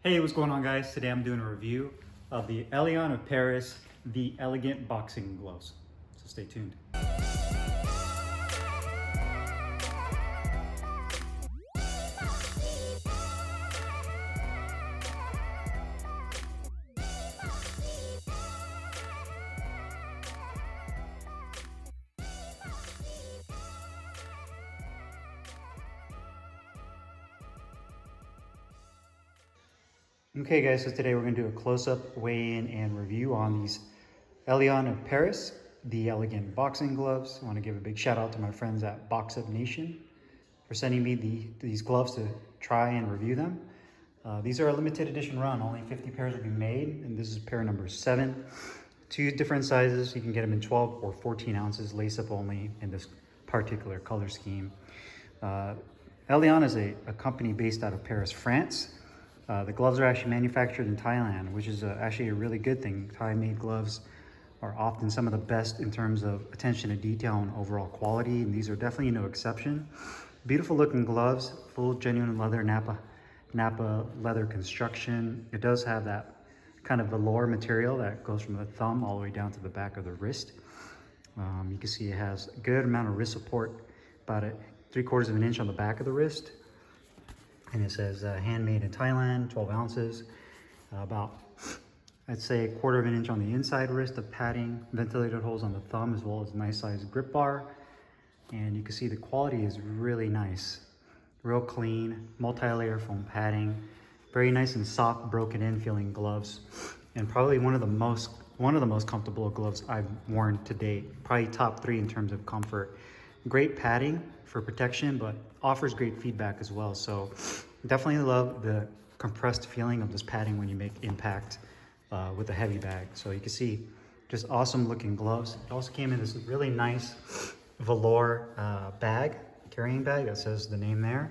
Hey, what's going on, guys? Today I'm doing a review of the Elion of Paris, the Elegant Boxing Gloves. So stay tuned. Okay, guys, so today we're going to do a close-up weigh-in and review on these Elion of Paris, the Elegant Boxing Gloves. I want to give a big shout out to my friends at Box Up Nation for sending me these gloves to try and review them. These are a limited edition run. Only 50 pairs will be made, and this is pair number 7. 2 different sizes. You can get them in 12 or 14 ounces, lace-up only in this particular color scheme. Elion is a company based out of Paris, France. The gloves are actually manufactured in Thailand, which is actually a really good thing. Thai-made gloves are often some of the best in terms of attention to detail and overall quality, and these are definitely no exception. Beautiful looking gloves, full genuine leather, Napa leather construction. It does have that kind of velour material that goes from the thumb all the way down to the back of the wrist. You can see it has a good amount of wrist support, about 3/4 of an inch on the back of the wrist. And it says handmade in Thailand, 12 ounces, about, I'd say, 1/4 of an inch on the inside wrist of padding, ventilated holes on the thumb, as well as a nice size grip bar. And you can see the quality is really nice. Real clean, multi-layer foam padding, very nice and soft, broken in feeling gloves. And probably one of the most comfortable gloves I've worn to date. Probably top 3 in terms of comfort. Great padding for protection, but offers great feedback as well. So definitely love the compressed feeling of this padding when you make impact with a heavy bag. So you can see just awesome looking gloves. It also came in this really nice velour bag, carrying bag that says the name there,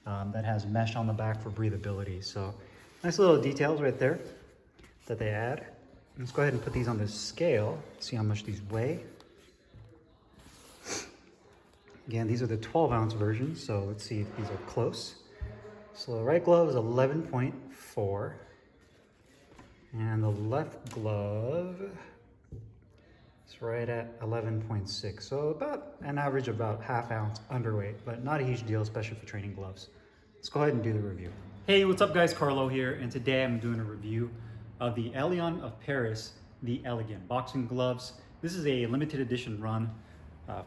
that has mesh on the back for breathability. So nice little details right there that they add. Let's go ahead and put these on the scale, see how much these weigh. Again, these are the 12-ounce versions, so let's see if these are close. So the right glove is 11.4, and the left glove is right at 11.6. So about an average of about ½ ounce underweight, but not a huge deal, especially for training gloves. Let's go ahead and do the review. Hey, what's up, guys? Carlo here, and today I'm doing a review of the Elion of Paris, the Elegant Boxing Gloves. This is a limited edition run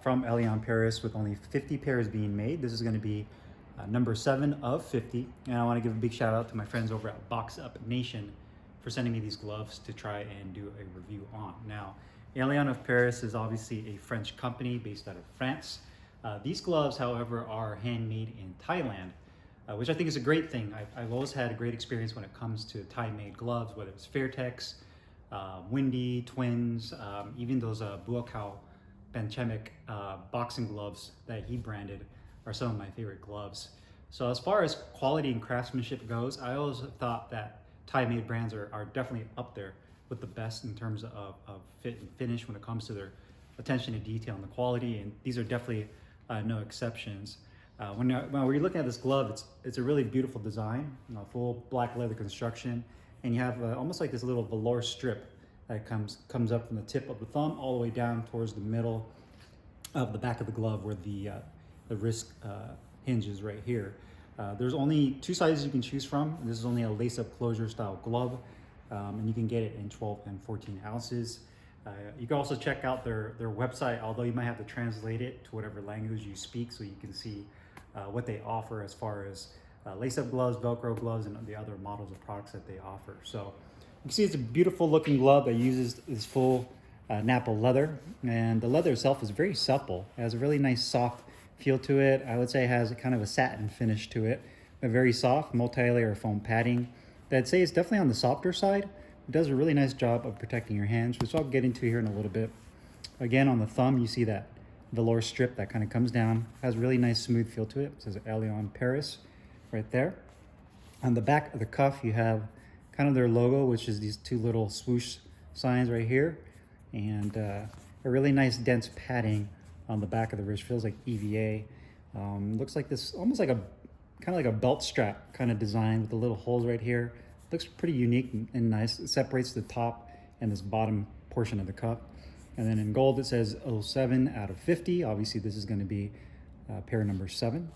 from Elion Paris with only 50 pairs being made. This is going to be number 7 of 50. And I want to give a big shout out to my friends over at Box Up Nation for sending me these gloves to try and do a review on. Now, Elion of Paris is obviously a French company based out of France. These gloves, however, are handmade in Thailand, which I think is a great thing. I've always had a great experience when it comes to Thai-made gloves, whether it's Fairtex, Windy, Twins, even those Buakaw Benchemic boxing gloves that he branded are some of my favorite gloves. So as far as quality and craftsmanship goes, I always thought that Thai-made brands are definitely up there with the best in terms of fit and finish when it comes to their attention to detail and the quality, and these are definitely no exceptions. When we're looking at this glove, it's a really beautiful design, full black leather construction, and you have almost like this little velour strip that comes up from the tip of the thumb all the way down towards the middle of the back of the glove where the wrist hinge is right here. There's only 2 sizes you can choose from. This is only a lace-up closure style glove, and you can get it in 12 and 14 ounces. You can also check out their website, although you might have to translate it to whatever language you speak so you can see what they offer as far as lace-up gloves, Velcro gloves, and the other models of products that they offer. So you can see it's a beautiful looking glove that uses this full Napa leather, and the leather itself is very supple. It has a really nice soft feel to it. I would say it has a kind of a satin finish to it, but very soft, multi-layer foam padding. I'd say it's definitely on the softer side. It does a really nice job of protecting your hands, which I'll get into here in a little bit. Again, on the thumb, you see that velour strip that kind of comes down. It has a really nice smooth feel to it. It says Elion Paris right there. On the back of the cuff, you have kind of their logo, which is these 2 little swoosh signs right here, and a really nice dense padding on the back of the wrist. Feels like EVA. Looks like this, almost like kind of like a belt strap kind of design with the little holes right here. Looks pretty unique and nice. It separates the top and this bottom portion of the cup. And then in gold it says 07 out of 50. Obviously this is going to be pair number 7.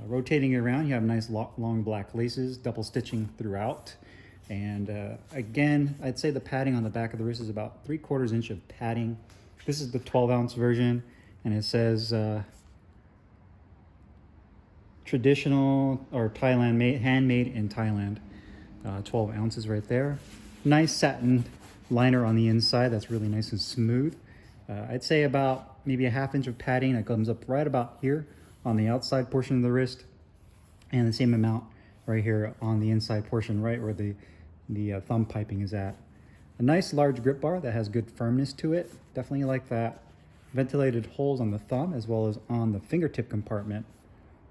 Rotating it around, you have nice long black laces, double stitching throughout. And again, I'd say the padding on the back of the wrist is about 3/4 inch of padding. This is the 12-ounce version, and it says traditional or Thailand made, handmade in Thailand. 12 ounces right there. Nice satin liner on the inside that's really nice and smooth. I'd say about maybe a 1/2 inch of padding that comes up right about here on the outside portion of the wrist, and the same amount right here on the inside portion, right where the thumb piping is at. A nice large grip bar that has good firmness to it. Definitely like that. Ventilated holes on the thumb as well as on the fingertip compartment.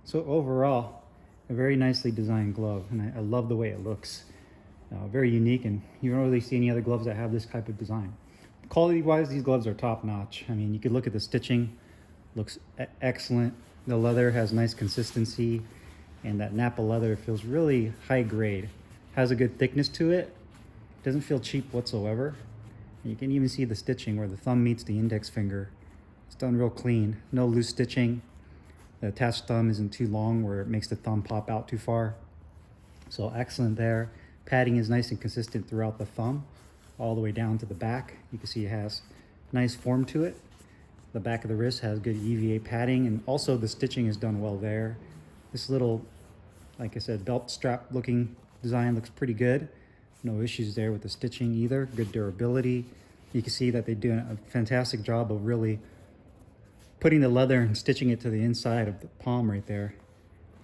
So overall, a very nicely designed glove, and I love the way it looks. Very unique, and you don't really see any other gloves that have this type of design. Quality wise, these gloves are top notch. I mean, you could look at the stitching, looks excellent. The leather has nice consistency, and that Napa leather feels really high grade. Has a good thickness to it. Doesn't feel cheap whatsoever. And you can even see the stitching where the thumb meets the index finger. It's done real clean. No loose stitching. The attached thumb isn't too long where it makes the thumb pop out too far. So excellent there. Padding is nice and consistent throughout the thumb, all the way down to the back. You can see it has nice form to it. The back of the wrist has good EVA padding, and also the stitching is done well there. This little, like I said, belt strap looking design looks pretty good. No issues there with the stitching either. Good durability. You can see that they do a fantastic job of really putting the leather and stitching it to the inside of the palm right there.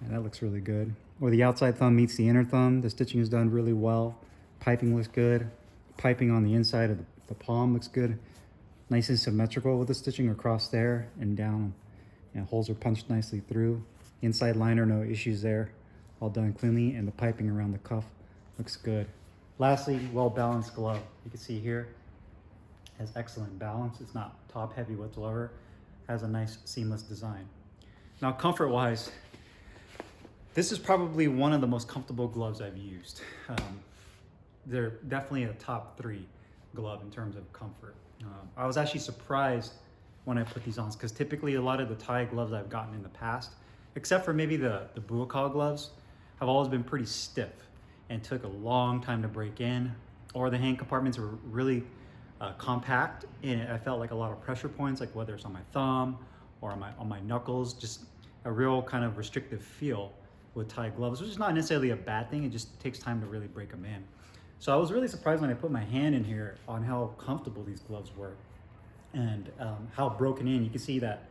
And that looks really good. Where the outside thumb meets the inner thumb, the stitching is done really well. Piping looks good. Piping on the inside of the palm looks good. Nice and symmetrical with the stitching across there and down. And holes are punched nicely through. Inside liner, no issues there. All done cleanly, and the piping around the cuff looks good. Lastly, well-balanced glove. You can see here, has excellent balance. It's not top heavy whatsoever. Has a nice seamless design. Now, comfort-wise, this is probably one of the most comfortable gloves I've used. They're definitely a top 3 glove in terms of comfort. I was actually surprised when I put these on, because typically a lot of the Thai gloves I've gotten in the past, except for maybe the Buakal gloves, have always been pretty stiff and took a long time to break in, or the hand compartments were really compact, and I felt like a lot of pressure points, like whether it's on my thumb or on my knuckles, just a real kind of restrictive feel with Thai gloves, which is not necessarily a bad thing. It just takes time to really break them in. So I was really surprised when I put my hand in here on how comfortable these gloves were, and how broken in. You can see that,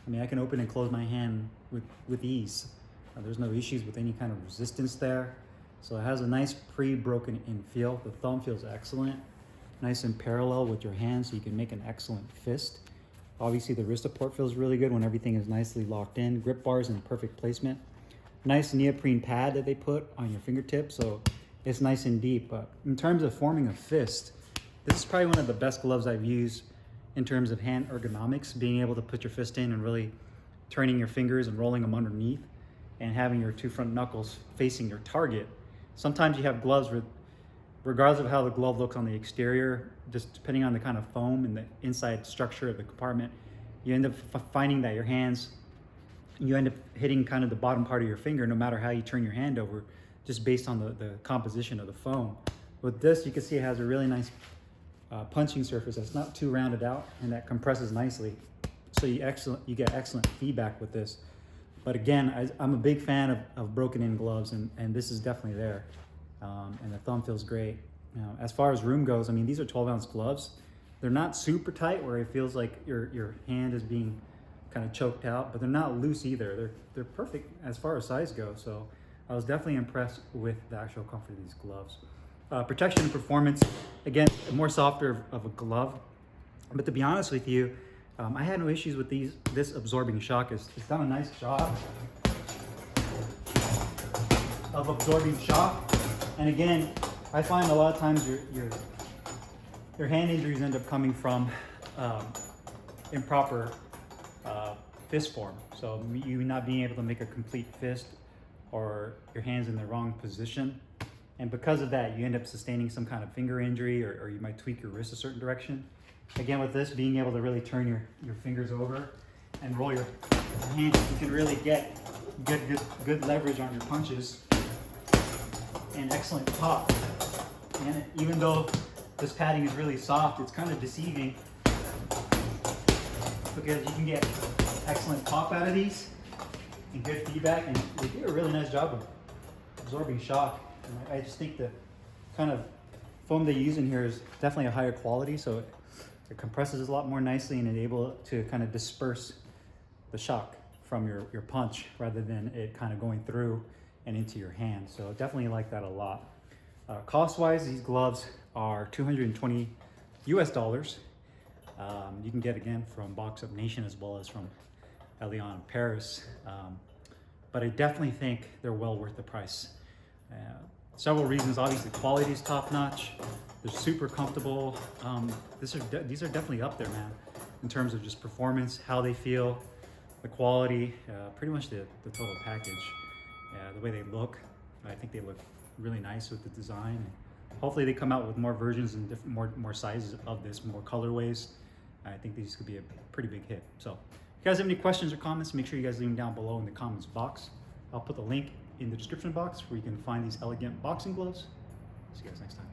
I mean, I can open and close my hand with ease. There's no issues with any kind of resistance there. So it has a nice pre-broken in feel. The thumb feels excellent. Nice and parallel with your hand, so you can make an excellent fist. Obviously the wrist support feels really good when everything is nicely locked in. Grip bars in perfect placement. Nice neoprene pad that they put on your fingertips, so it's nice and deep. But in terms of forming a fist, this is probably one of the best gloves I've used in terms of hand ergonomics, being able to put your fist in and really turning your fingers and rolling them underneath and having your 2 front knuckles facing your target. Sometimes you have gloves where, regardless of how the glove looks on the exterior, just depending on the kind of foam and the inside structure of the compartment, you end up finding that your hands, you end up hitting kind of the bottom part of your finger no matter how you turn your hand over, just based on the composition of the foam. With this, you can see it has a really nice punching surface that's not too rounded out, and that compresses nicely. So you get excellent feedback with this. But again, I'm a big fan of broken in gloves, and this is definitely there. And the thumb feels great. Now, as far as room goes, I mean, these are 12-ounce gloves. They're not super tight where it feels like your hand is being kind of choked out, but they're not loose either. They're perfect as far as size goes. So I was definitely impressed with the actual comfort of these gloves. Protection and performance, again, more softer of a glove. But to be honest with you, I had no issues with this absorbing shock. It's done a nice job of absorbing shock. And again, I find a lot of times your hand injuries end up coming from improper fist form. So you not being able to make a complete fist, or your hands in the wrong position. And because of that, you end up sustaining some kind of finger injury, or you might tweak your wrist a certain direction. Again, with this, being able to really turn your fingers over and roll your hand, you can really get good leverage on your punches and excellent pop. And even though this padding is really soft, it's kind of deceiving because you can get excellent pop out of these and good feedback, and they do a really nice job of absorbing shock. And I just think the kind of foam they use in here is definitely a higher quality, so it compresses a lot more nicely and is able to kind of disperse the shock from your punch rather than it kind of going through and into your hand. So definitely like that a lot. Cost-wise, these gloves are $220 US. You can get, again, from Box Up Nation as well as from Elion Paris. But I definitely think they're well worth the price. Several reasons. Obviously, quality is top-notch. They're super comfortable. These are definitely up there, man, in terms of just performance, how they feel, the quality, pretty much the total package. The way they look, I think they look really nice with the design. Hopefully they come out with more versions and more sizes of this, more colorways. I think these could be a pretty big hit. So if you guys have any questions or comments, make sure you guys leave them down below in the comments box. I'll put the link in the description box where you can find these elegant boxing gloves. See you guys next time.